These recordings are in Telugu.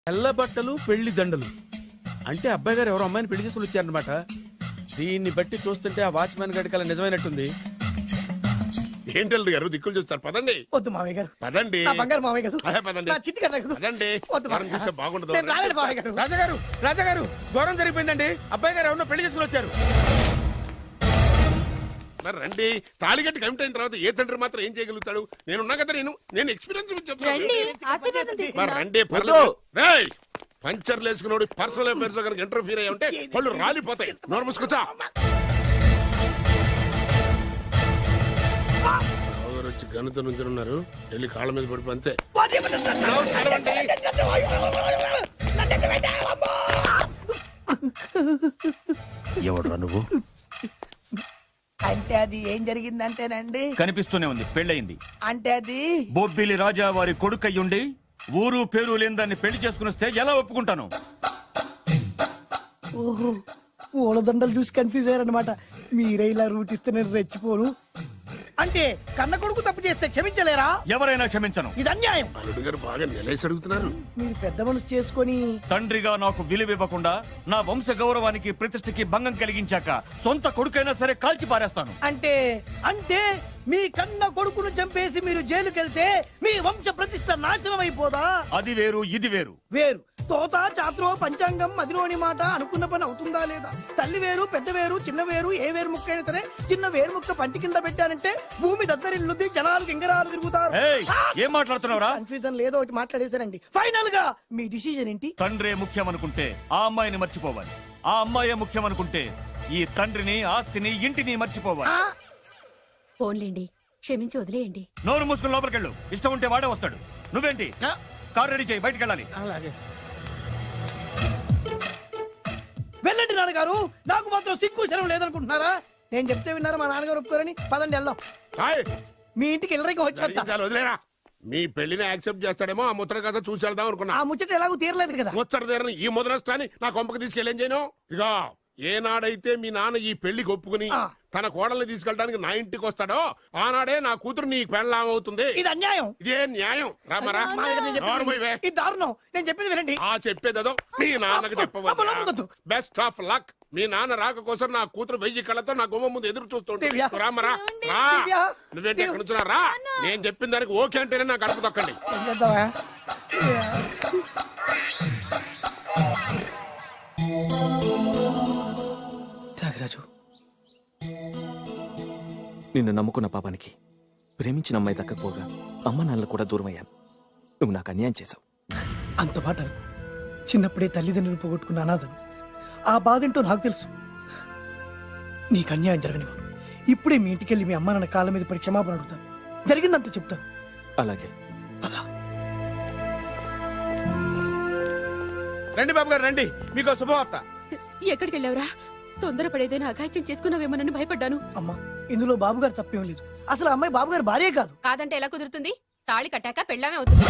తెల్ల బట్టలు పెళ్లి దండలు అంటే అబ్బాయి గారు ఎవరో అమ్మాయిని పెళ్లి చేసుకుని వచ్చారనమాట. దీన్ని బట్టి చూస్తుంటే ఆ వాచ్మెన్ గడి కల నిజమైనట్టుంది. ఏంటల్లుడు గారు దిక్కులు చూస్తారు? పదండి. వద్దు మామయ్య గారు, పదండి. బంగారు మామయ్య గారు, పదండి. చిట్టి గారు పదండి. బాగుండదు. రాజాగారు రాజాగారు ఘోరం జరిగిపోయిందండి. అబ్బాయి గారు ఎవరినో పెళ్లి చేసుకుని వచ్చారు. మరి రండి. తాళిగట్టి కమిట్ అయిన తర్వాత ఏ తండ్రి మాత్రం ఏం చేయగలుగుతాడు? నేనున్నా కదా, నేను ఎక్స్పీరియన్స్ చెప్తాను. రండి పర్లేదు. పంచర్లు వేసుకున్నాడు పర్సనల్ అఫైర్స్ లో కనుక ఇంటర్ఫీర్ అయ్యి ఉంటే పళ్ళు రాలిపోతాయి. నోరు మూసుకొచ్చా. వచ్చి గనుత నుంచి ఉన్నారు. వెళ్ళి కాళ్ళ మీద పడిపో అంతే. ఎవడురా నువ్వు? అంటే అది ఏం జరిగిందంటేనండి, కనిపిస్తూనే ఉంది, పెళ్ళయింది. అంటే అది బొబ్బిలి రాజా వారి కొడుకయ్యుండి ఊరు పేరు లేని దాన్ని పెళ్లి చేసుకుని వస్తే ఎలా ఒప్పుకుంటాను? ఓహో, పూలదండలు చూసి కన్ఫ్యూజ్ అయ్యారనమాట. మీరే ఇలా రూట్ ఇస్తే నేను రెచ్చిపోను. అంటే కన్న కొడుకు తప్పు చేస్తే క్షమించలేరా? ఎవరైనా క్షమించను. ఇది అన్యాయం. అల్లుడు గారు బాగా నిలేసి అడుగుతున్నారు. మీరు పెద్ద మనసు చేసుకొని తండ్రిగా నాకు విలువివ్వకుండా నా వంశ గౌరవానికి ప్రతిష్టకి భంగం కలిగించాక సొంత కొడుకైనా సరే కాల్చి పారేస్తాను. అంటే అంటే మీ కన్న కొడుకును చంపేసి మీరు జైలుకెళ్తే మీ వంశ ప్రతిష్ట నాశనం అయిపోదా? అది వేరు, ఇది వేరు. వేరు. తోత చాత్రో పంచాంగం మదిలోని మాట అనుకున్న పని అవుతుందా లేదా? తల్లి వేరు, పెద్ద వేరు, చిన్న వేరు, ఏ వేరు ముక్క అయినా సరే చిన్న వేరు ముక్క పంటి కింద పెట్టానంటే భూమి దద్దరిల్లుద్ది, జనాలు గింగరాలు తిరుగుతారు. ఏం మాట్లాడుతున్నావురా? కన్ఫ్యూజన్ లేదో ఒకటి మాట్లాడేశారండి. ఫైనల్ గా మీ డిసిజన్ ఏంటి? తండ్రే ముఖ్యం అనుకుంటే ఆ అమ్మాయిని మర్చిపోవాలి. ఆ అమ్మాయే ముఖ్యం అనుకుంటే ఈ తండ్రిని, ఆస్తిని, ఇంటిని మర్చిపోవాలి. ఫోన్లేండి, క్షమించి వదిలేయండి. నోరు మూసుకుని లోపలికెళ్ళు. ఇష్టం ఉంటే వాడే వస్తాడు. నువ్వేంటి? కార్ రెడీ చేయి, బయటికి వెళ్ళాలి. వెళ్ళండి నాన్నగారు. నాకు మాత్రం సిగ్గు శరం లేదనుకుంటున్నారా? నేను చెప్తే విన్నారా? మా నాన్నగారు ఒప్పుకోరని. పదండి వెళ్దాం. మీ ఇంటికి ఎల్లరికి వదిలేరా. మీ పెళ్లిని యాక్సెప్ట్ చేస్తాడేమో ఆ ముద్ర కథ చూసి వెళ్దాం అనుకున్నా. ఆ ముచ్చట ఎలాగో తీరలేదు కదా. ముచ్చట తీరని ఈ ముద్రష్టాన్ని నా కొంపకి తీసుకెళ్ళేం చేయను. ఇక ఏనాడైతే మీ నాన్న ఈ పెళ్లికి ఒప్పుకుని తన కోడల్ని తీసుకెళ్ళడానికి నా ఇంటికి వస్తాడో ఆనాడే నా కూతురు నీ పెళ్ళాం అవుతుంది. ఇది అన్యాయం. ఇదే న్యాయం. రామరా, ఇది దారుణం. నేను చెప్పేది వినండి. ఆ చెప్పేదో మీ నాన్నకి చెప్పవచ్చు. Best of luck. మీ నాన్న రాక కోసం నా కూతురు 1000 కళ్ళతో నా గుమ్మ ముందు ఎదురు చూస్తుంటే రామరా, రా. నువ్వేంటి ఎక్కడ నుంచున్నా? రా. నేను చెప్పిన దానికి ఓకే అంటేనే నాకు గడప తొక్కండి. త్యాగరాజు, నిన్ను నమ్ముకున్న పాపానికి ప్రేమించిన అమ్మాయి దక్కకపోగా అమ్మ నాన్నలు కూడా దూరం అయ్యాను. నువ్వు నాకు అన్యాయం చేశావు. అంత మాట చిన్నప్పుడే తల్లిదండ్రులు పోగొట్టుకున్న అనాథను. ఆ బాధ ఏంటో నాకు తెలుసు. నీకు అన్యాయం జరగనివ్వను. ఇప్పుడే మీ ఇంటికెళ్ళి మీ అమ్మ నాన్న కాళ్ళ మీద పడి క్షమాపణ అడుగుతాను. జరిగిందంత చెప్తాను. అలాగే. రండి బాబు గారు, రండి. మీకు శుభవార్త. ఎక్కడికి వెళ్ళావురా? తొందరపడేదైనా అఘాయిత్యం చేసుకున్నావేమోనని భయపడ్డాను. అమ్మా, ఇందులో బాబుగారు తప్పేం లేదు. అసలు అమ్మాయి బాబుగారు భార్యే కాదు. కాదంటే ఎలా కుదురుతుంది? తాళి కట్టాక పెళ్ళామే అవుతుంది.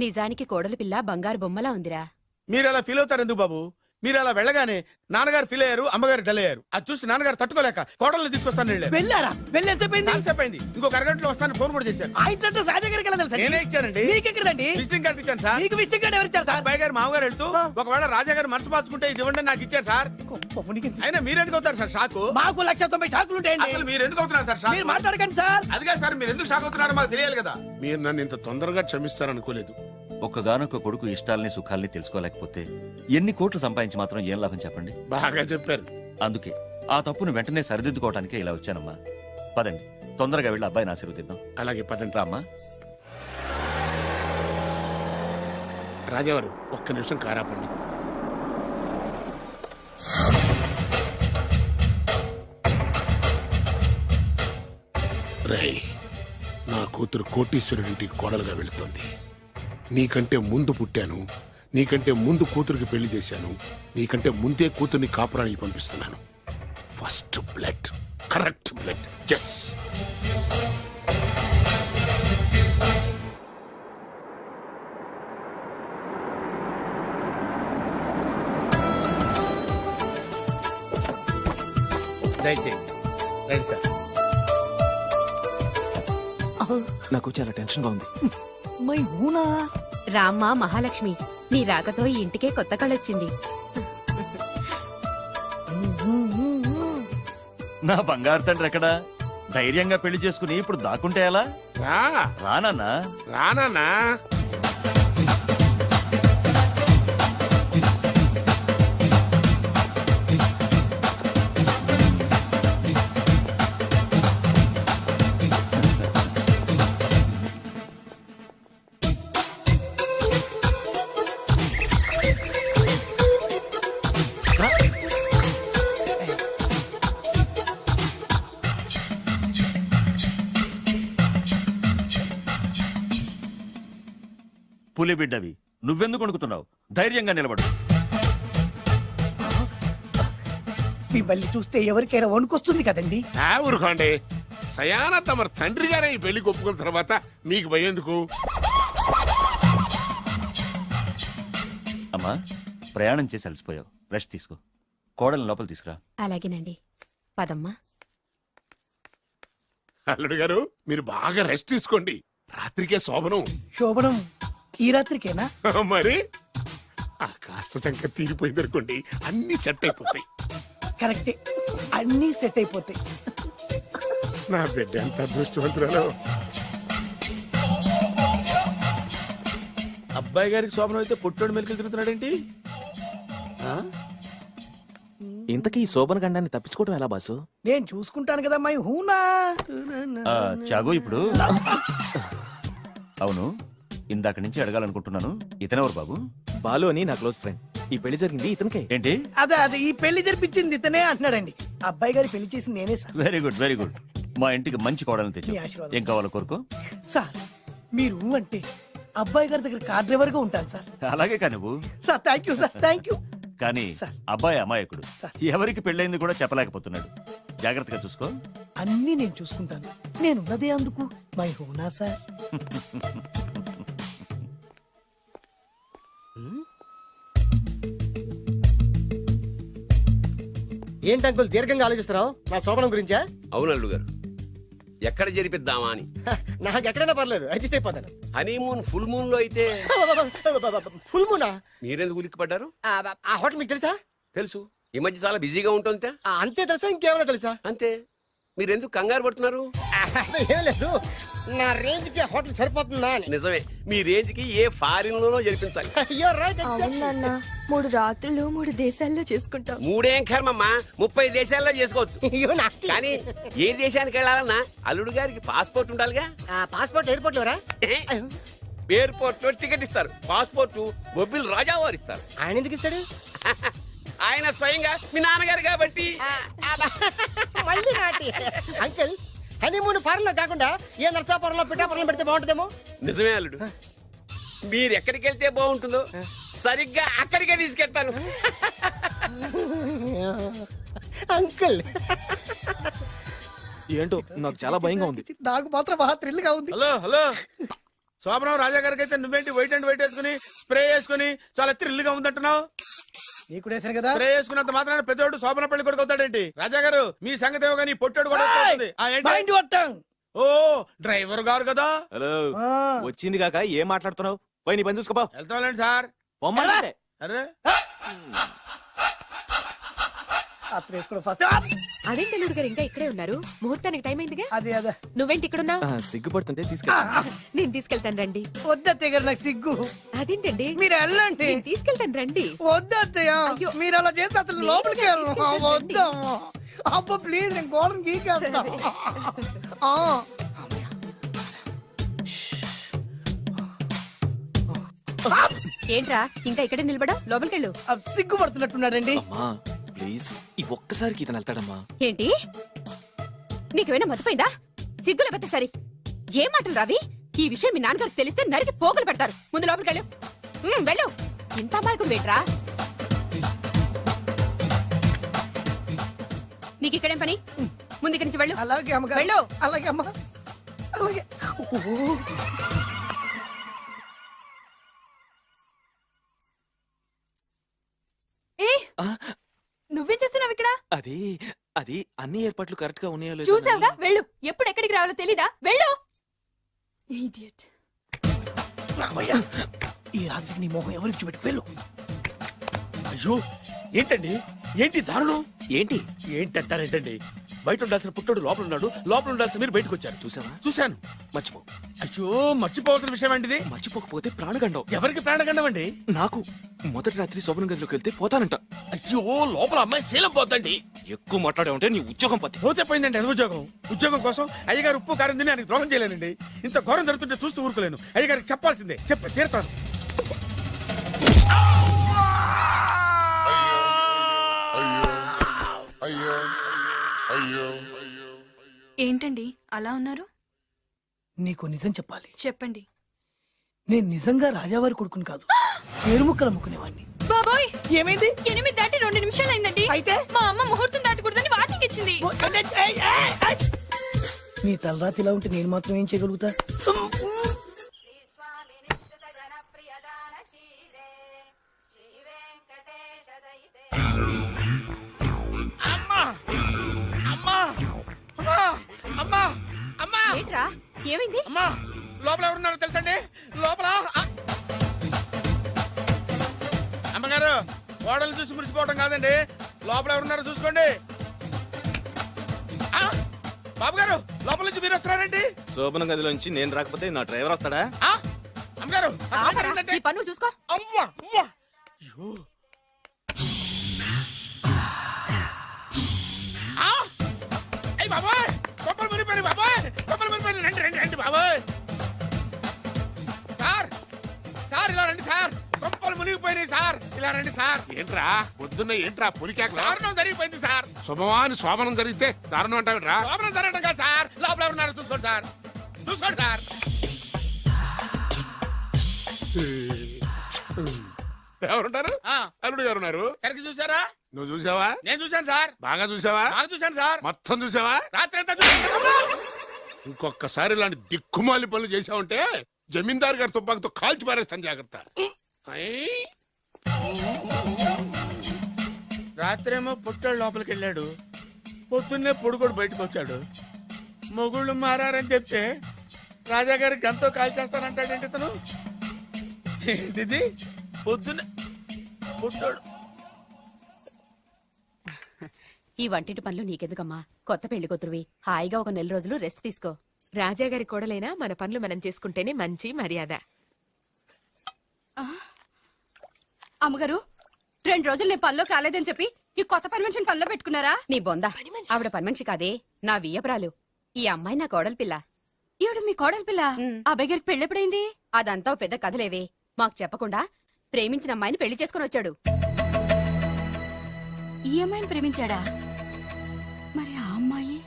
నిజానికి కోడలి పిల్ల బంగారు బొమ్మలా ఉందిరా. మీరు అలా ఫీల్ అవుతారు ఎందుకు బాబు? మీరు అలా వెళ్ళగానే నాన్నగారు ఫీల్ అయ్యారు, అమ్మగారు డల్ అయ్యారు. అది చూసి నాన్నగారు తట్టుకోలేక కోడల్ని తీసుకొస్తాను వెళ్ళారా? వెళ్ళేసేపోయింది. ఇంకొక అరగంటలో వస్తాను ఫోన్ కూడా చేశారు. ఆ ఇంట్లో రాజా గారికి ఎలా తెలుసా? నేనే ఇచ్చానండి. మీకెక్కడండి? విజిటింగ్ కార్డు ఇచ్చాను సార్. మీకు విజిటింగ్ కార్డు ఎవరు ఇచ్చారు సార్? అబ్బాయి గారు మామగారు వెళ్తూ ఒకవేళ రాజా గారు మనసు మార్చుకుంటే ఇది ఇవ్వండి నాకు ఇచ్చారు సార్. అయినా మీరు ఎందుకు అవుతారు సార్ షాక్? మాకు 190 షాకులు ఉంటాయండి. అసలు మీరు ఎందుకు అవుతున్నారు సార్ షాక్? మీరు మాట్లాడకండి సార్. అదిగా సార్, మీరు ఎందుకు షాక్ అవుతున్నారో మాకు తెలియాలి కదా. మీరు నన్ను ఇంత తొందరగా క్షమిస్తారనుకోలేదు. ఒక్కగానొక్క కొడుకు ఇష్టాలని సుఖాల్ని తెలుసుకోలేకపోతే ఎన్ని కోట్లు సంపాదించి మాత్రం ఏం లాభం చెప్పండి? బాగా చెప్పారు. అందుకే ఆ తప్పును వెంటనే సరిదిద్దుకోవడానికే ఇలా వచ్చానమ్మా. పదండి, తొందరగా వెళ్ళి అబ్బాయిని ఆశీర్వదిద్దాం. అలాగే పదండి. రామ్మా. రాజావారు ఒక్క నిమిషం కారాపండి. రేయ్, నా కూతురు కోటీశ్వరుడింటికి కోడలుగా వెళుతోంది. నీకంటే ముందు పుట్టాను, నీకంటే ముందు కూతురికి పెళ్లి చేశాను, నీకంటే ముందే కూతుర్ని కాపురానికి పంపిస్తున్నాను. First blood, correct blood. Yes. నాకు చాలా టెన్షన్ గా ఉంది. మై హూనా. రామ్మ మహాలక్ష్మి, నీ రాకతో ఈ ఇంటికే కొత్త కళొచ్చింది. నా బంగారు తండ్రి ఎక్కడా? ధైర్యంగా పెళ్లి చేసుకుని ఇప్పుడు దాక్కుంటే ఎలా? రానన్నా. రానా పులి బిడ్డవి, నువ్వెందుకు వణుకుతున్నావు? ధైర్యంగా నిలబడు. మిమ్మల్ని చూస్తే ఎవరికైనా వణుకొస్తుంది కదండి. ఊరుకోండి. సయానా తమ తండ్రి గారే ఈ పెళ్లి ఒప్పుకున్న తర్వాత మీకు భయందుకు? అమ్మా, ప్రయాణం చేసి అలసిపోయావు, రెస్ట్ తీసుకో. కోడలు లోపల తీసుకురా. అలాగేనండి, పదమ్మా. అల్లుడు గారు, మీరు బాగా రెస్ట్ తీసుకోండి. రాత్రికే శోభనం. శోభనం ఈ రాత్రికేనా? మరి ఆ కాస్త సంఖ్య తీరిపోయింది అనుకోండి, అన్ని సెట్ అయిపోతాయి. కరెక్టే, అన్నీ సెట్ అయిపోతాయి. నా బిడ్డ ఎంత అదృష్టవంతురాలో. అబ్బాయి గారికి శోభనం అయితే పుట్టోడు మెలికలు తిరుగుతున్నాడేంటి? ఇంతకీ ఈ శోభన గండాన్ని తప్పించుకోవడం ఎలా బాసు? నేను చూసుకుంటాను కదా మై హూనా. చాగు ఇప్పుడు. అవును, ఇందాక నుంచి అడగాలనుకుంటున్నాను, ఇతనెవరు బాబు? బాలు అని నా క్లోజ్ ఫ్రెండ్. ఈ పెళ్లి జరిగింది ఇతనికే. ఏంటి? అదే ఈ పెళ్లి జరిపించింది ఇతనే అంటున్నాడండి. అబ్బాయి గారి పెళ్లి చేసింది నేనే sir. Very good, very good. మా ఇంటికి మంచి కోడలను తెచ్చు. మీ ఆశీర్వాదం ఏం కావాలో కోరుకో. సార్ మీరు అంటే అబ్బాయి గారి దగ్గర కార్ డ్రైవర్ గా ఉంటాను సార్. అలాగే కా నువ్వు. Sir thank you sir, thank you. కానీ సార్. అబ్బాయి అమాయకుడు, సార్. ఎవరికి పెళ్ళైంది కూడా చెప్పలేకపోతున్నాడు. జాగ్రత్తగా చూసుకో. అన్నీ నేను చూసుకుంటాను, నేనున్నదే అందుకు మై హూనా సార్. ఏంటి అంకుల్ దీర్ఘంగా ఆలోచిస్తున్నావు? నా శోభనం గురించా? అవును అల్లుడు గారు, ఎక్కడ జరిపిద్దామా అని. నాకు ఎక్కడైనా పర్లేదు, అడ్జస్ట్ అయిపోతాను. హనీమూన్ ఫుల్ మూన్ లో అయితే. ఫుల్ మూనా? మీరెందుకు ఉలిక్కిపడ్డారు? ఆ హోటల్ మీకు తెలుసా? తెలుసు, ఈ మధ్య చాలా బిజీగా ఉంటుంది. అంతే తెలుసా, ఇంకేమైనా తెలుసా? అంతే. మీరెందుకు కంగారు పడుతున్నారు? ఏం లేదు, నా రేంజ్ కి హోటల్ సరిపోతుందా అని. నిజమే, మీ రేంజ్ కి ఏ ఫారిన్ లోనో జరిపించాలి. అవునన్నా, 3 రాత్రులు 3 దేశాల్లో చేసుకుంటాం. 3 ఏం కర్మమ్మా, 30 దేశాల్లో చేసుకోవచ్చు. కానీ ఏ దేశానికి వెళ్ళాలన్నా అల్లుడు గారికి పాస్పోర్ట్ ఉండాలిగా. Passport airport LoRa? ఎయిర్పోర్ట్ లో టికెట్ ఇస్తారు, పాస్పోర్ట్ బొబ్బిల్ రాజా వారు ఇస్తారు. ఆయన ఎందుకు ఇస్తాడు? ఆయన స్వయంగా మీ నాన్నగారు కాబట్టి. మళ్ళీ నాటి అంకుల్, హనీమూన్ ఫారెన్ లో కాకుండా ఏ నర్సాపురంలో పిఠాపురంలో పెడితే బాగుంటుందేమో. నిజమే అల్లుడు, మీరు ఎక్కడికి వెళ్తే బాగుంటుందో సరిగ్గా అక్కడికే తీసుకెళ్తాను. అంకుల్ ఏంటో నాకు చాలా భయంగా ఉంది. నాకు మాత్రం బాగా థ్రిల్ గా ఉంది. హలో హలో, శోభనం రాజా గారికి అయితే నువ్వేంటి వైట్ అండ్ వైట్ వేసుకుని స్ప్రే వేసుకుని చాలా థ్రిల్ గా ఉందంటున్నావు? నీకు వేసాను కదా. స్ప్రే వేసుకున్నంత మాత్రాన పెద్దోడు శోభన పెళ్లి కొడుకు అవుతాడేంటి? రాజా గారు మీ సంగతి ఏమో కానీ పొట్టోడు కూడా అవుతుంది. Mind your tongue. ఓ డ్రైవర్ గారు కదా. హలో, వచ్చింది కాక ఏం మాట్లాడుతున్నావు? పోయి నీ పని చూసుకోపో. వెళ్తాంలేండి సార్. పొమ్మంటే. అరే అత్ర వేసుకోవడం ఫస్ట్. అదేంటి అల్లుడు గారు ఇంకా ఇక్కడే ఉన్నారు? ముహూర్తానికి టైం అయిందిగా. అదే అదే, నువ్వేంటి ఇక్కడున్నావు? సిగ్గుపడుతుంటే తీసుకెళ్ళి. నేను తీసుకెళ్తాను రండి. వద్దత్తయ్య గారు, నాకు సిగ్గు. అదేంటండి? మీరు వెళ్ళండి. నేను తీసుకెళ్తాను రండి. వద్దత్తయ్య, అయ్యో. మీరు అలా చేస్తే అసలు లోపలికి వద్దమ్మా. అబ్బా ప్లీజ్, నేను గోడను గీకేస్తా. ఏంట్రా ఇంకా ఇక్కడే నిలబడా? లోపలికెళ్ళు. సిగ్గుపడుతున్నట్టున్నాడండి. అమ్మా ప్లీజ్, ఈ ఒక్కసారికి ఇతను వెళ్తాడమ్మా. ఏంటి, నీకేమైనా మతిపోయిందా? సిగ్గులు పెద్ద సరి. ఏ మాటలు రావి? ఈ విషయం మీ నాన్నగారికి తెలిస్తే నరికి పోగులు పెడతారు. ముందు లోపలికెళ్ళు. వెళ్ళు. ఇంత అమాయకుడు వేట్రా? నీకు ఇక్కడేం పని? ముందు ఇక్కడి నుంచి వెళ్ళు. అలాగే అమ్మగారు. వెళ్ళు. అలాగే అమ్మా, అలాగే. నువ్వేం చేస్తున్నావు ఇక్కడ? అది అది అన్ని ఏర్పాట్లు కరెక్ట్ గా ఉన్నాయో లేదో చూసావుగా, వెళ్ళు. ఎప్పుడు ఎక్కడికి రావాలో తెలీదా? వెళ్ళు. ఇడియట్. ఈ రాత్రికి నీ మొహం ఎవరికి చూపెట్టుకు వెళ్ళు. అయ్యో ఏంటండి, ఏంటి దారుణం? ఏంటి ఏంటంటారేంటండి? బయట ఉండాల్సిన పుట్టోడు లోపల ఉన్నాడు, లోపల ఉండాల్సిన మీరు బయటకు వచ్చారు. చూసావా? చూశాను. మర్చిపో. అయ్యో మర్చిపోవాల్సిన విషయం అండి. మర్చిపోకపోతే ప్రాణగండం. ఎవరికి ప్రాణగండం అండి? నాకు. మొదటి రాత్రి శోభన గదిలోకి వెళ్తే పోతానంట. అయ్యో లోపల అమ్మాయి శీలం పోద్దండి. ఎక్కువ మాట్లాడే ఉంటే నీ ఉద్యోగం పోతే. పోతే పోయిందండి అది ఉద్యోగం. ఉద్యోగం కోసం అయ్యగారు ఉప్పు కారం తిని ఆయనకు ద్రోహం చేయలేనండి. ఇంత ఘోరం జరుగుతుంటే చూస్తూ ఊరుకోలేను. అయ్యగారికి చెప్పాల్సిందే, చెప్పి తీరుతాను. ఏంటండి అలా ఉన్నారు? నీకు నిజం చెప్పాలి. చెప్పండి. నేను నిజంగా రాజావారి కొడుకుని కాదు, పేరుముక్కలు అమ్ముకునేవాడిని. బాబోయ్ ఏమైంది? 8 దాటి 2 నిమిషాలు అయిందండి. అయితే మా అమ్మ ముహూర్తం దాటకూడదని వార్నింగ్ ఇచ్చింది. నీ తలరాతి ఇలా ఉంటే నేను మాత్రం ఏం చేయగలుగుతా? ఏంట్రా ఏమైంది? అమ్మా లోపల ఎవరున్నారో తెలుసండి? లోపల అమ్మగారు ఓడలు చూసి మురిసిపోవడం కాదండి, లోపల ఎవరున్నారో చూసుకోండి. బాబు గారు లోపల నుంచి మీరు వస్తున్నారండి. శోభన గదిలోంచి నేను రాకపోతే నా డ్రైవర్ వస్తాడా? అమ్మగారు ఈ పన్ను చూసుకో. అమ్మా అమ్మా అయ్యో అయ్యి బాబాయ్ కొప్పలు మునిపోయి బాబాయ్, కొప్పలు మునిపోయి. రండి రండి రండి బాబాయ్. సార్ సార్ ఇలా రండి సార్, కొప్పలు మునిగిపోయినాయి సార్, ఇలా రండి సార్. ఏంట్రా పొద్దున్న ఏంట్రా పులికేకలా? దారుణం జరిగిపోయింది సార్. శుభమాని శోభనం జరిగితే దారుణం అంటావురా? లోపల జరగడం కాదు సార్, లోపల ఎవరున్నారో చూసుకోండి సార్, చూసుకోండి సార్. ఎవరుంటారు? అల్లుడు ఎవరున్నారు? సరిగ్గా చూసారా? నువ్వు చూసావా? నేను చూశాను సార్. బాగా చూసావా? బాగా చూశాను సార్. మొత్తం చూసావా? రాత్రి అంతా చూశాను. ఇంకొకసారి ఇలాంటి దిక్కుమాలి పనులు చేసావంటే జమీందారు గారి తుపాకుతో కాల్చి పారేస్తాను, జాగ్రత్త. రాత్రేమో పుట్టాడు లోపలికి వెళ్ళాడు, పొద్దున్నే పొడుగోడు బయటకు వచ్చాడు. మొగుళ్ళు మారని చెప్తే రాజాగారి గంతో కాల్ చేస్తానంటాడేంటి ఇతను? ఏంటిది పొద్దున్నే పుట్టాడు. ఈ వంటింటి పనులు నీకెందుకమ్మా? కొత్త పెళ్లి కూతురువి, హాయిగా ఒక 4 రోజులు రెస్ట్ తీసుకో. రాజాగారి కోడలైనా మన పనులు మనం చేసుకుంటేనే మంచి మర్యాద. అమ్మగారు 2 రోజులు నేను పనిలోకి రాలేదని చెప్పి ఈ కొత్త పని మనిషిని పనిలో పెట్టుకున్నారా? నీ బొంద. ఆవిడ పని మనిషి కాదే, నా వియ్యపురాలు. ఈ అమ్మాయి నా కోడలి పిల్ల. ఈవిడ మీ కోడలి పిల్ల? ఆ బెగరికి పెళ్ళెప్పుడైంది? అదంతా పెద్ద కథలేవే, మాకు చెప్పకుండా ప్రేమించిన అమ్మాయిని పెళ్లి చేసుకుని వచ్చాడు. ఈ అమ్మాయిని ప్రేమించాడా? మరి ఆ అమ్మాయి?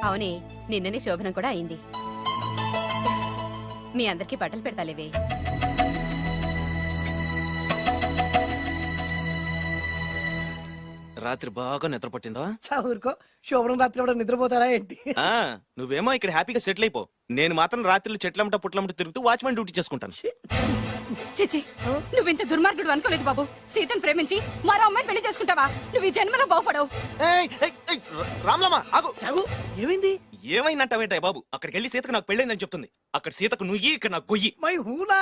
అవునే, నిన్ననే శోభనం కూడా అయింది. మీ అందరికీ బట్టలు పెడతాలేవే. రాత్రి బాగా నిద్ర పట్టిందా? ఊరుకో, శోభనం రాత్రి కూడా నిద్రపోతాడా ఏంటి? నువ్వేమో ఇక్కడ హ్యాపీగా సెటిల్ అయిపో. నేను మాత్రం రాత్రులు చెట్లమ్మట పుట్లమ్మట తిరుగుతూ వాచ్మెన్ డ్యూటీ చేసుకుంటాను. చిచి, నువ్వింత దుర్మార్గుడు అనుకోలేదు బాబు. సీతను ప్రేమించి మరో అమ్మాయిని పెళ్లి చేసుకుంటావా? నువ్వు ఈ జన్మలో బాగుపడవు. రామ్లమ్మా ఆగు. ఏమైంది? ఏమైందంటావేంటాయి బాబు? అక్కడికి వెళ్ళి సీతకు నాకు పెళ్ళైందని చెప్తుంది. అక్కడ సీతకు నుయ్యి, ఇక్కడ నాకు గొయ్యి. మై హూనా,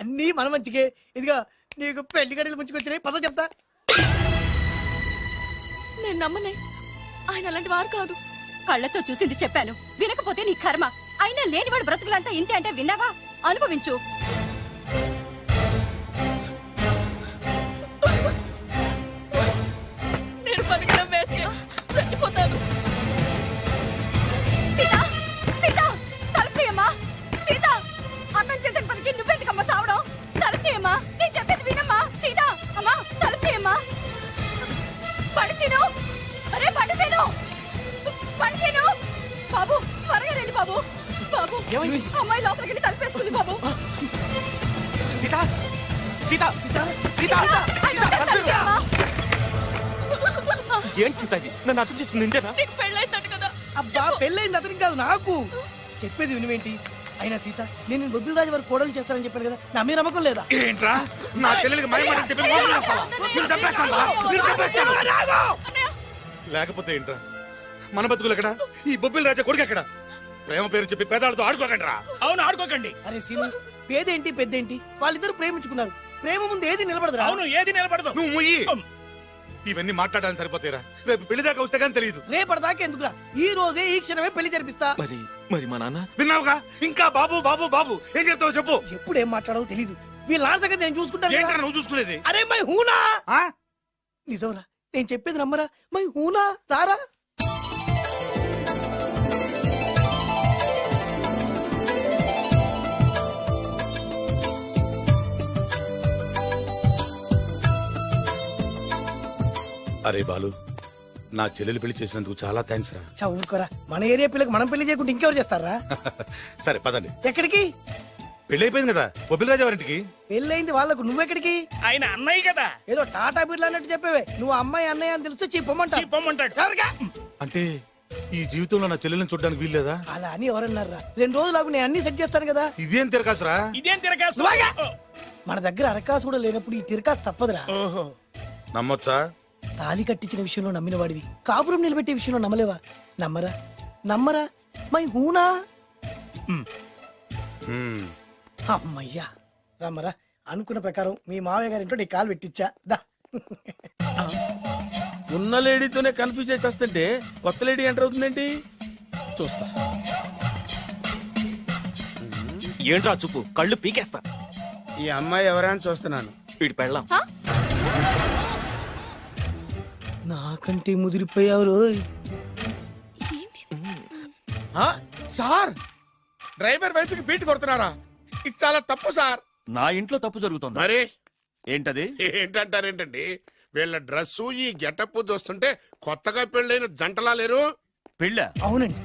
అన్నీ మన మంచికే. ఇదిగా నీకు పెళ్లి గడిలు ముంచుకొచ్చినాయి, పద చెప్తా. నేను నమ్మనే, ఆయన అలాంటి వారు కాదు. కళ్ళతో చూసింది చెప్పాను, వినకపోతే నీ కర్మ. అయినా లేనివాడు బ్రతుకులంతా ఇంతే అంటే విన్నావా? అనుభవించు. నేను బతకడం వేస్ట్, చచ్చిపోతాను. సీత, సీత, తలుపుతీయమ్మా. సీత, అన్నం చేసిన పనికి నువ్వెందుకమ్మా చావడం? తలుపుతీయమ్మా, నేను చెప్పేది వినమ్మా. సీత, అమ్మా తలుపుతీయమ్మా. పడితేను, అరే పడితేను, పడితేను. బాబు త్వరగా రండి బాబు. బాబు అమ్మాయి లోపలికి వెళ్ళి తలుపేసుకుంది బాబు. సీత, సీత, సీత, ఏంటి సీత ఇది? నన్ను అర్థం చేసుకుంది ఇంతేనా? నీకు పెళ్ళైందట కదా? అబ్బా పెళ్ళైంది అతనికి కాదు, నాకు. చెప్పేది వినువేంటి? అయినా సీత, నేను బొబ్బిల్ రాజు వారు కోడలు చేస్తానని చెప్పాను కదా, నా మీద నమ్మకం లేదా? ఏంట్రా నా చెల్లెలికి మైమని చెప్పి మోసం చేస్తావా? నిన్ను చంపేస్తావా? నిన్ను చంపేస్తావా? లేకపోతే ఏంట్రా మన బతుకులు ఎక్కడ? ఈ బొబ్బిల్ రాజా కొడుకు ఎక్కడ? ప్రేమ పేరు చెప్పి పేదాలతో ఆడుకోకండి రా. అవును ఆడుకోకండి. అరే సీను, పేదేంటి పెద్దేంటి, వాళ్ళిద్దరు ప్రేమించుకున్నారు. ప్రేమ ముందు ఏది నిలబడదురా. అవును, ఏది నిలబడదు. నువ్వు ముయ్యి. ఇవన్నీ మాట్లాడాలని సరిపోతాయిరా. రేపు పెళ్లి దాకా వస్తే కానీ తెలియదు. రేపటిదాకా ఎందుకురా, ఈ రోజే ఈ క్షణమే పెళ్లి జరిపిస్తా. మరి మా నాన్న విన్నావుగా, ఇంకా బాబు బాబు బాబు ఏం చెప్తావు చెప్పు. ఎప్పుడు ఏం మాట్లాడాలో తెలీదు. వీళ్ళ నాన్న సంగతి నేను చూసుకుంటాను. ఏంట్రా నువ్వు చూసుకునేది? అరే మై హూనా. నిజంరా, నేను చెప్పేది నమ్మరా. మై హూనా, రారా. అరే బాలు, నా చెల్లెలు పెళ్లి చేసినందుకు చాలా థ్యాంక్స్ రా. చదువుకోరా, మన ఏరియా పిల్లకి మనం పెళ్లి చేయకుండా ఇంకెవరు చేస్తారా? సరే పదండి. ఎక్కడికి? పెళ్లి అయిపోయింది కదా, బొబ్బిలిరాజు వారింటికి. పెళ్ళైంది వాళ్ళకు, నువ్వెక్కడికి? ఆయన అన్నయ్య కదా. ఏదో టాటా బిర్లా అన్నట్టు చెప్పేవే. నువ్వు అమ్మాయి అన్నయ్య అని తెలిస్తే చెప్పమంటాడు. అంటే ఈ జీవితంలో నా చెల్లెలను చూడడానికి వీల్లేదా? అలా అని ఎవరన్నారా? 2 రోజులకు నేను అన్ని సెట్ చేస్తాను కదా. ఇదేం తిరకాసురా? ఇదేం తిరకాసు? మన దగ్గర అరకాసు కూడా లేనప్పుడు ఈ తిరకాసు తప్పదురా. నమ్మొచ్చా? తాలి కట్టించిన విషయంలో నమ్మిన వాడివి, కాపురం నిలబెట్టే విషయంలో నమ్మలేవా? నమ్మరా నమ్మరా. మై హూనా. అమ్మయ్యా, రమ్మరా. అనుకున్న ప్రకారం మీ మావయ్య గారి ఇంట్లో నీ కాలు పెట్టించా. దా. ఉన్న లేడీతోనే కన్ఫ్యూజ్ చేసి వస్తుంటే కొత్త లేడీ ఎంటర్ అవుతుందేంటి చూస్తా. ఏంట్రా చూపు, కళ్ళు పీకేస్తా. ఈ అమ్మాయి ఎవరా అని చూస్తున్నాను. వీడి పెళ్ళాం. నాకంటే ముదిరిపోయావు. సార్, డ్రైవర్ వైఫ్ కి బీట్ కొడుతున్నారా? ఇది చాలా తప్పు సార్. నా ఇంట్లో తప్పు జరుగుతుంది. మరి ఏంటది? ఏంటంటారేంటండి, వీళ్ళ డ్రెస్సు ఈ గెటప్ చూస్తుంటే కొత్తగా పెళ్ళైన జంటలా లేరు. పెళ్ళ? అవునండి,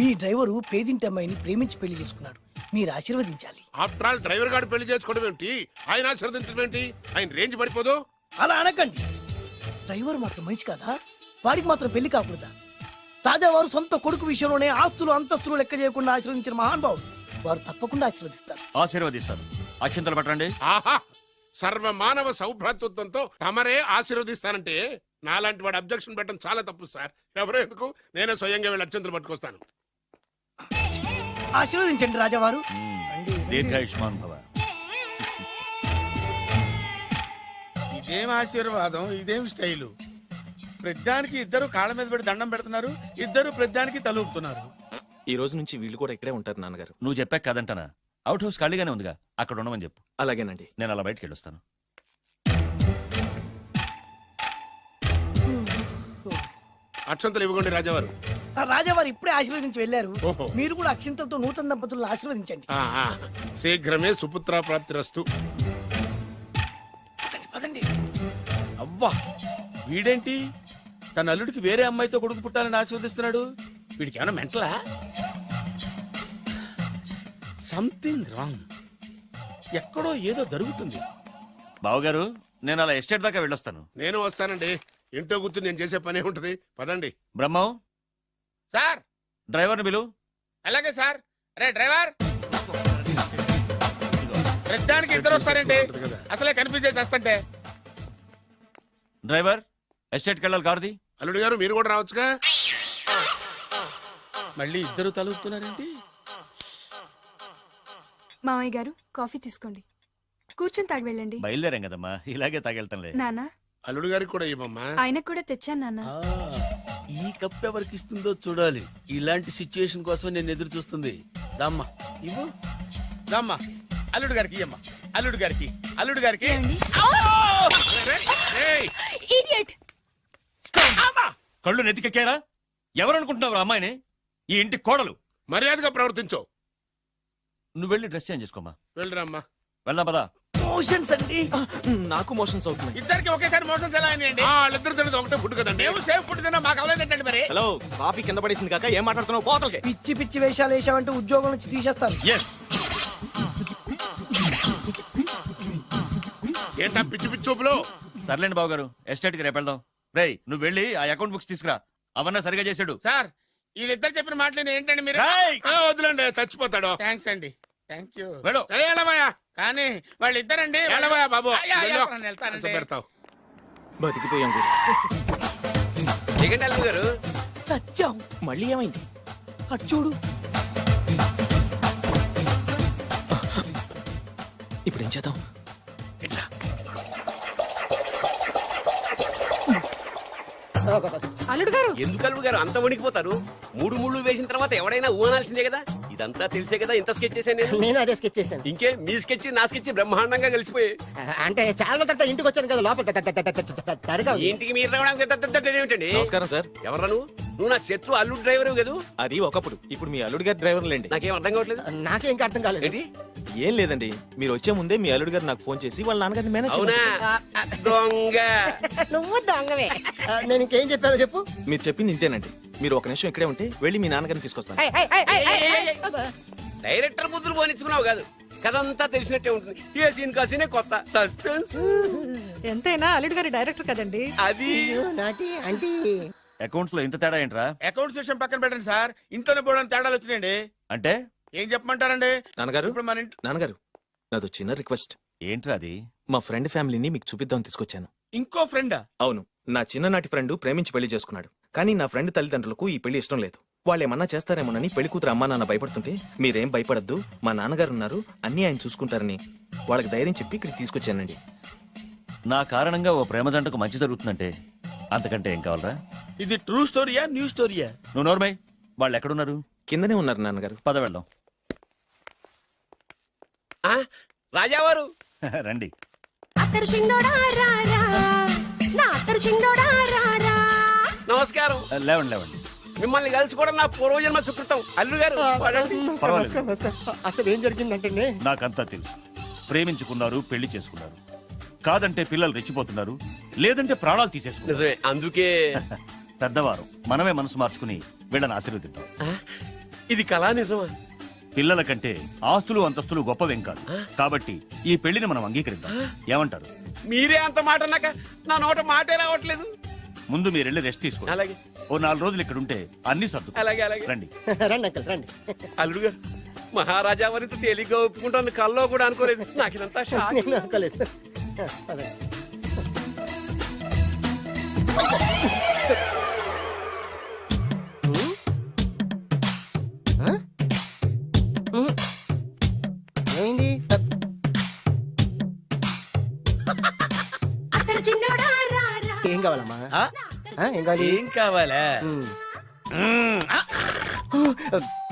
మీ డ్రైవరు పేదింటి అమ్మాయిని ప్రేమించి పెళ్లి చేసుకున్నాడు. మీరు ఆశీర్వదించాలి. ఆఫ్టర్ ఆల్ డ్రైవర్ గారు పెళ్లి చేసుకోవడం ఏంటి, ఆయన ఆశీర్వదించడం ఏంటి? ఆయన రేంజ్ పడిపోదు. అలా అనకండి. డ్రైవర్ మాత్రం మనిషి కాదా? వాడికి మాత్రం పెళ్లి కాకూడదా? రాజావారు సొంత కొడుకు విషయంలోనే ఆస్తులు అంతస్తులు లెక్క చేయకుండా ఆశీర్వదించిన మహానుభావుడు. వారు తప్పకుండా ఆశీర్వదిస్తారు. ఆశీర్వదిస్తారు. అక్షంతలు పట్టండి. ఆహా, సర్వ మానవ సౌభ్రాతృత్వంతో తమరే ఆశీర్వదిస్తానంటే నాలాంటి వాడు అబ్జెక్షన్ పెట్టడం చాలా తప్పు సార్. ఎవరో ఎందుకు, నేనే స్వయంగా వీళ్ళ అక్షంతలు పట్టుకొస్తాను. ఆశీర్వదించండి రాజావారు. దీర్ఘాయుష్మాన్ భవ. ఇదేం ఆశీర్వాదం, ఇదేం స్టైలు. ప్రతిదానికి ఇద్దరు కాళ్ళ మీద పెట్టి దండం పెడుతున్నారు, ఇద్దరు ప్రతిదానికి తలూపుతున్నారు. ఈ రోజు నుంచి వీళ్ళు కూడా ఇక్కడే ఉంటారు నాన్నగారు. నువ్వు చెప్పాక కాదంటానా? అవుట్ హౌస్ ఖాళీగానే ఉందిగా, అక్కడ ఉండమని చెప్పు. అలాగేనండి. నేను అలా బయటకు వెళ్ళొస్తాను. అక్షంతలు ఇవ్వకండి రాజావారు. రాజావారు ఇప్పుడే ఆశీర్వదించి వెళ్ళారు. మీరు కూడా అక్షింతలతో నూతన దంపతులను ఆశీర్వదించండి. శీఘ్రమే సుపుత్ర ప్రాప్తిరస్తు. అవ్వా, వీడేంటి తన అల్లుడికి వేరే అమ్మాయితో కొడుకు పుట్టాలని ఆశీర్వదిస్తున్నాడు? వీడికి ఏమైనా మెంటలా? Something wrong. ఎక్కడో ఏదో జరుగుతుంది. బావగారు, నేను అలా ఎస్టేట్ దాకా వెళ్ళొస్తాను. నేను వస్తానండి. ఇంట్లో కూర్చొని నేను చేసే పనే ఉంటది. పదండి. బ్రహ్మం సార్, డ్రైవర్ని పిలు. అలాగే సార్. అరే డ్రైవర్, ప్రతిదానికి ఇద్దరు వస్తారండి. అసలే కన్ఫ్యూజ్ చేసి వస్తుంటే. డ్రైవర్, ఎస్టేట్కి వెళ్ళాలి, కారుది. అల్లుడు గారు మీరు కూడా రావచ్చుగా. మళ్ళీ ఇద్దరు తలుపుతున్నారేంటి? మామయ్య గారు, కాఫీ తీసుకోండి. కూర్చొని తాగి వెళ్ళండి. బయలుదేరాం కదమ్మా, ఇలాగే తాగెళ్తానులే. నాన్న, అల్లుడు గారికి కూడా ఇవ్వమ్మా. ఆయనకు కూడా తెచ్చాను నాన్న. ఈ కప్ ఎవరికి ఇస్తుందో చూడాలి. ఇలాంటి సిచ్యుయేషన్ కోసం నేను ఎదురు చూస్తుంది. దమ్మా ఇవ్వు, దమ్మా. అల్లుడు గారికి ఇయ్యమ్మా. అల్లుడు గారికి, అల్లుడు గారికి. కళ్ళు నెత్తికెక్కారా? ఎవరనుకుంటున్నావు అమ్మాయిని? ఈ ఇంటి కోడలు. మర్యాదగా ప్రవర్తించో. నువ్వు వెళ్ళి డ్రెస్ చేంజ్ చేసుకోమ్మా. వెళ్ళరామ్మా. వెళ్దాం పదా. మోషన్స్ అండి. నాకు మోషన్స్ అవుతున్నాయి. ఇద్దరికి ఒకేసారి మోషన్స్ ఎలా అయినాయండి? వాళ్ళిద్దరు తినదు ఒకటే ఫుడ్ కదండి. మేము సేఫ్ ఫుడ్ తిన్నా, మాకు అవ్వలేదండి. మరి హలో, కాఫీ కింద పడేసింది కాక ఏం మాట్లాడుతున్నావు? పోతలకి. పిచ్చి పిచ్చి వేషాలు వేసామంటే ఉద్యోగం నుంచి తీసేస్తాను. ఏంటా పిచ్చి పిచ్చి చూపులు? సర్లేండి బాబు గారు, ఎస్టేట్ కి రేపు వెళ్దాం. రేయ్, నువ్వు వెళ్ళి ఆ అకౌంట్ బుక్స్ తీసుకురా. అవన్నా సరిగా చేసాడు. సార్, వీళ్ళిద్దరు చెప్పిన మాటలు ఏంటండి మీరు? వదిలేండి, చచ్చిపోతాడు. థ్యాంక్స్ అండి. Thank you. కానీ వాళ్ళిద్దరండి. బాబు పెడతావు. బతికిపోయాం గారు. చచ్చాం. మళ్ళీ ఏమైంది? అటు చూడు. ఇప్పుడు ఏం చేద్దాం? అల్లుడు గారు ఎందుకు అల్లుడు గారు అంత వణికిపోతారు? 3 ముళ్ళు వేసిన తర్వాత ఎవడైనా ఊనాల్సిందే కదా. ఇదంతా తెలిసే కదా ఇంత స్కెచ్ చేశాను నేను అదే స్కెచ్ చేశాను. ఇంకే మీ స్కెచ్ నా స్కెచ్ బ్రహ్మాండంగా కలిసిపోయాయి. అంటే చాలా తర్వాత ఇంటికి వచ్చాను కదా, లోపల ఇంటికి మీరు రావడానికి ఏమిటండి? నమస్కారం సార్. ఎవరా నువ్వు నా శత్రు అల్లుడు డ్రైవర్ కదా? అది ఒకప్పుడు, ఇప్పుడు మీ అల్లుడు గారి డ్రైవర్ లేండి. నాకేం అర్థం కావట్లేదు. నాకే ఇంకా అర్థం కాలేదు. ఏంటి? ఏం లేదండి, మీరు వచ్చే ముందే మీ అల్లుడు గారు నాకు ఫోన్ చేసి వాళ్ళ నాన్నగారిని మేనేజ్ అవునా? దొంగ నువ్వు దొంగవే. నేను ఇంకేం చెప్పానో చెప్పు. మీరు చెప్పింది ఇంతేనండి. మీరు ఒక నిమిషం ఇక్కడే ఉంటే వెళ్ళి మీ నాన్నగారిని తీసుకొస్తాను. డైరెక్టర్ ముద్దులు పోనిచ్చుకున్నావు కాదు, కథంతా తెలిసినట్టే ఉంటుంది. ఏ సీన్ కా సీనే కొత్త సస్పెన్స్. ఎంతైనా అల్లుడు గారి డైరెక్టర్ కదండి. అది నాటి అంటే అకౌంట్స్ లో ఇంత తేడా ఏంట్రా? అకౌంట్స్ విషయం పక్కన పెట్టండి సార్, ఇంట్లోనే పోవడానికి తేడాలు వచ్చినాయండి. అంటే ఏం చెప్పమంటారండి? నాన్నగారు, ఇప్పుడు మన ఇంట్లో నాన్నగారు, నాదో చిన్న రిక్వెస్ట్. ఏంట్రా అది? మా ఫ్రెండ్ ఫ్యామిలీని మీకు చూపిద్దామని తీసుకొచ్చాను. ఇంకో ఫ్రెండా? అవును, నా చిన్ననాటి ఫ్రెండ్ ప్రేమించి పెళ్లి చేసుకున్నాడు. కానీ నా ఫ్రెండ్ తల్లిదండ్రులకు ఈ పెళ్లి ఇష్టం లేదు. వాళ్ళు ఏమన్నా చేస్తారేమోనని పెళ్లి కూతురు అమ్మా నాన్న భయపడుతుంటే, మీరేం భయపడద్దు, మా నాన్నగారు ఉన్నారు, అన్నీ ఆయన చూసుకుంటారని వాళ్ళకి ధైర్యం చెప్పి ఇక్కడికి తీసుకొచ్చానండి. నా కారణంగా ఓ ప్రేమ జంటకు మంచి జరుగుతుందంటే అంతకంటే ఏం కావాలరా? ఇది ట్రూ స్టోరీయా న్యూ స్టోరీయా? నువ్వు నోర్మై. వాళ్ళు ఎక్కడున్నారు? కిందనే ఉన్నారు నాన్నగారు. పద వెళ్దాం. రాజావారు రండి. నమస్కారం. లేవండి లేవండి. మిమ్మల్ని కలిసి కూడా నా పూర్వజన్మ సుకృతం. అల్లుడు గారు అసలు ఏం జరిగిందంటే నాకంతా తెలుసు. ప్రేమించుకున్నారు, పెళ్లి చేసుకున్నారు. కాదంటే పిల్లలు రెచ్చిపోతున్నారు, లేదంటే ప్రాణాలు తీసేసుకున్నారు. నిజమే, అందుకే పెద్దవారు మనమే మనసు మార్చుకుని వీళ్ళని ఆశీర్వదిద్దాం. ఇది కళా నిజమా? పిల్లల కంటే ఆస్తులు అంతస్తులు గొప్పవేం కాదు. కాబట్టి ఈ పెళ్లిని మనం అంగీకరిద్దాం. ఏమంటారు? మీరే అంత మాట అన్నాక నా నోట మాటే రావట్లేదు. ముందు మీరు వెళ్ళి రెస్ట్ తీసుకోండి. అలాగే. ఓ 4 రోజులు ఇక్కడ ఉంటే అన్ని సర్దు. అలాగే అలాగే. రండి రండి అంకల్ రండి. అల్లుడు గారు, మహారాజా వారితో తేలిగ్గా ఒప్పుకుంటాను కల్లో కూడా అనుకోలేదు. నాకు ఇదంతా షాక్. నేను అనుకోలేదు. ఏమైంది? ఏం కావాలమ్మా? ఏం కావాలి? ఏం కావాలా?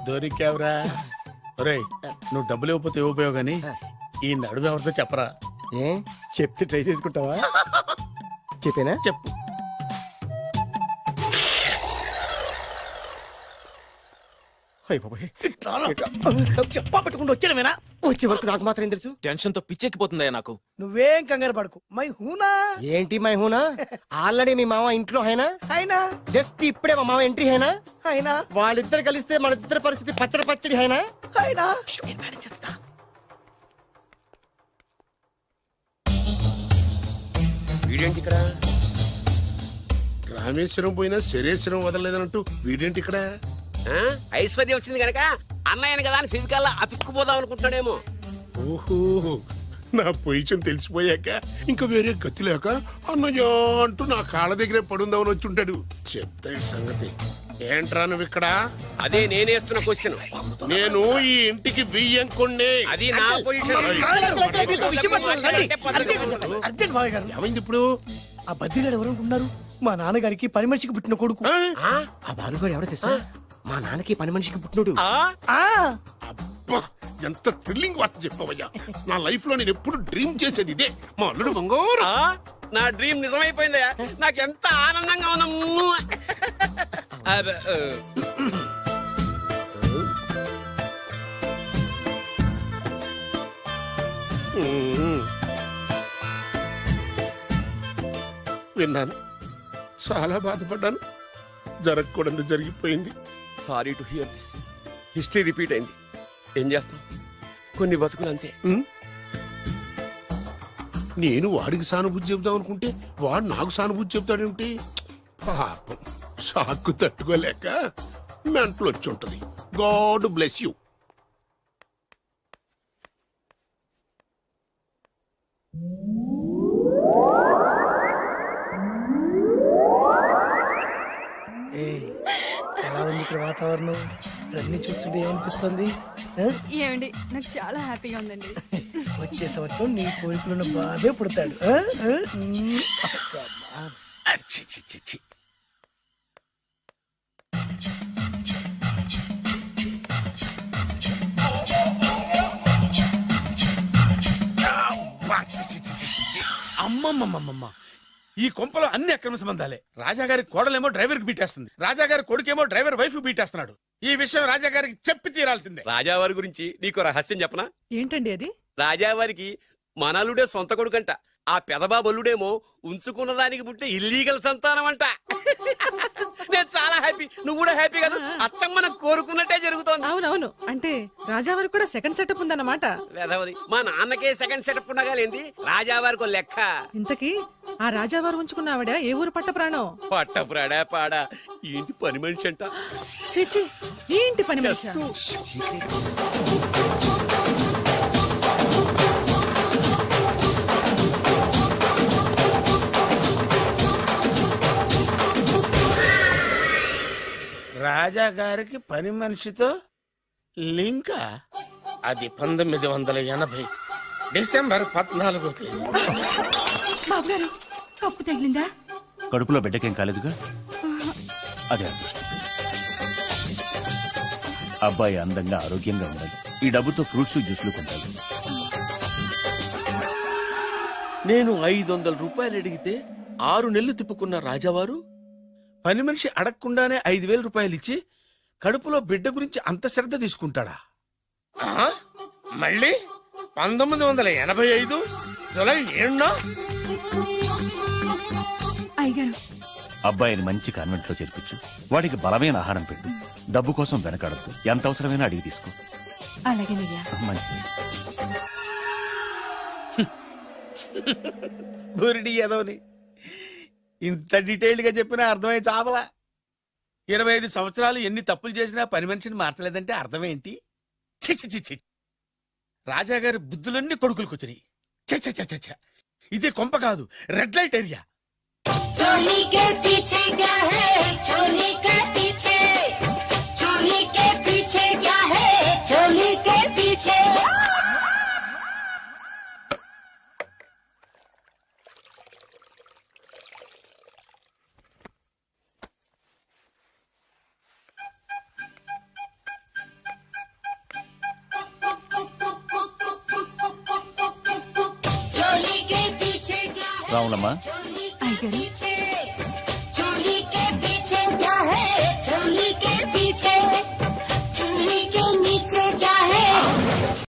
దొరికావురా. ఒరేయ్, నువ్వు డబ్బులు ఇవ్వకపోతే ఇవ్వబోయావు గానీ ఈ నడుము ఎవరితో చెప్పరా. ఏ చెప్తే ట్రై చేసుకుంటావా? చెప్పేనా? చెప్పు. చెప్పా పెట్టుకుంటూ వచ్చానేనా? వచ్చే వరకు నాకు మాత్రం ఏం తెలుసు? టెన్షన్ తో పిచ్చెక్కిపోతుందయ్యా నాకు. నువ్వేం కంగారు పడకు. మై హూనా. ఏంటి మై హూనా? ఆల్రెడీ మీ మామ ఇంట్లో అయినా అయినా జస్ట్ ఇప్పుడే మా మామ ఎంట్రీ అయినా అయినా వాళ్ళిద్దరు కలిస్తే మన ఇద్దరు పరిస్థితి పచ్చడి పచ్చడి అయినా అయినా వీడేంటి ఇక్కడ? రామేశ్వరం పోయినా శరేశ్వరం వదలలేదన్నట్టు వీడేంటి ఇక్కడ? ఐశ్వర్యం వచ్చింది కనుక అన్నయ్యను కదా అని ఫిజికల్లా అతుక్కుపోదాం అనుకుంటున్నాడేమో. ఓహో, నా పొజిషన్ తెలిసిపోయాక ఇంకా వేరే గతి లేక అన్నయ్య అంటూ నా కాళ్ళ దగ్గరే పడుందామని వచ్చి ఉంటాడు. చెప్తాడు సంగతి. ఏంట్రా నువ్వు ఇక్కడ? అదే నేనేస్తున్న క్వశ్చన్. నేను ఈ ఇంటికి బియ్యం కొన్నే. అది నా పొజిషన్. ఏమైంది ఇప్పుడు? ఆ బద్రిగాడు ఎవరు అనుకుంటున్నారు? మా నాన్నగారికి పని మనిషికి పుట్టిన కొడుకు. ఆ బాలుగాడు ఎవరో తెలుసా? మా నాన్నకి పని మనిషికి పుట్టినోడు. ఎంత థ్రిల్లింగ్ వార్త చెప్పవయ్యా. నా లైఫ్ లో నేను ఎప్పుడు డ్రీమ్ చేసేది ఇదే. మా అల్లుడు బంగారు. నా డ్రీమ్ నిజమైపోయిందయ్యా. నాకెంత ఆనందంగా ఉందా. విన్నాను, చాలా బాధపడ్డాను. జరగకూడదు జరిగిపోయింది. Sorry to hear this. History repeat అయింది. ఏం చేస్తాం, కొన్ని బతుకులు అంతే. నేను వాడికి సానుభూతి చెబుతాం అనుకుంటే వాడు నాకు సానుభూతి చెబుతాడేమిటి? పాపం, షాక్కు తట్టుకోలేక మెంటలు వచ్చి ఉంటది. God bless you. ఎలా ఉంది ఇక్కడ వాతావరణం? ఇక్కడ అన్ని చూస్తుంటే ఏమనిపిస్తుంది? ఏమండి నాకు చాలా హ్యాపీగా ఉందండి. వచ్చే సంవత్సరం నీ కోరికలను బాధే పుడతాడు. అమ్మమ్మమ్మమ్మ, ఈ కొంపలో అన్ని అక్రమ సంబంధాలే. రాజాగారి కోడలేమో డ్రైవర్ కి బీటేస్తుంది, రాజాగారి కొడుకేమో డ్రైవర్ వైఫ్ బీటేస్తున్నాడు. ఈ విషయం రాజాగారికి చెప్పి తీరాల్సిందే. రాజావారి గురించి నీకు రహస్యం చెప్పనా? ఏంటండి అది? రాజావారికి మనలుడే సొంత కొడుకంట. ఆ పెదబాబల్లుడేమో ఉంచుకున్న దానికి పుట్టే ఇల్లీగల్ సంతానం అంట. నేను చాలా హ్యాపీ, నువ్వు కూడా హ్యాపీ కదా? అచ్చం మనం కోరుకున్నట్టే జరుగుతోంది. అవునవును, అంటే రాజావారికి కూడా సెకండ్ సెటప్ ఉందన్నమాట. వేదవది, మా నాన్నకే సెకండ్ సెటప్ ఉండగాలేంది, రాజావారికి లెక్క. ఇంతకీ ఆ రాజావారు ఉంచుకున్న ఆవిడ ఏ ఊరు పట్ట ప్రాణం? పట్ట ప్రాడా పాడా ఏంటి పని మనిషి అంట. చిచి, ఏంటి పని మనిషి? రాజాగారికి పని మనిషితో లింక. అది 1980 డిసెంబర్ 14వ తేదీ. బాబు గారు, కప్పు తగిలిందా? కడుపులో బిడ్డకేం కాలేదుగా? అదే అదృష్టం. అబ్బాయి అందంగా ఆరోగ్యంగా ఉండాలి. ఈ డబ్బుతో ఫ్రూట్స్ జ్యూస్లు కొంటాడు. నేను 500 రూపాయలు అడిగితే 6 నెలలు తిప్పుకున్న రాజావారు పని మనిషి అడగకుండానే 5,000 రూపాయలు ఇచ్చి కడుపులో బిడ్డ గురించి అంత శ్రద్ధ తీసుకుంటాడా? మళ్ళీ 1985 జూలై 7న అయ్యగారు, అబ్బాయిని మంచి కాన్వెంట్ లో చేర్పించు. వాడికి బలమైన ఆహారం పెట్టు. డబ్బు కోసం వెనకాడద్దు. ఎంత అవసరమైనా అడిగి తీసుకో. అలాగేనయ్యా. మంచిది. బురిడి ఏదోని ఇంత డీటెయిల్డ్ గా చెప్పినా అర్థమై చావలా. 25 సంవత్సరాలు ఎన్ని తప్పులు చేసినా పని మనిషిని మార్చలేదంటే అర్థమేంటి? రాజాగారి బుద్ధులన్నీ కొడుకులకు వచ్చినాయి. ఇది కొంప కాదు, రెడ్ లైట్ ఏరియా. चोली के पीछे क्या है? चोली के पीछे, चोली के पीछे क्या है? चोली के पीछे. రావులమ్మా, चोली के पीछे क्या है? चोली के पीछे, चोली के नीचे क्या है?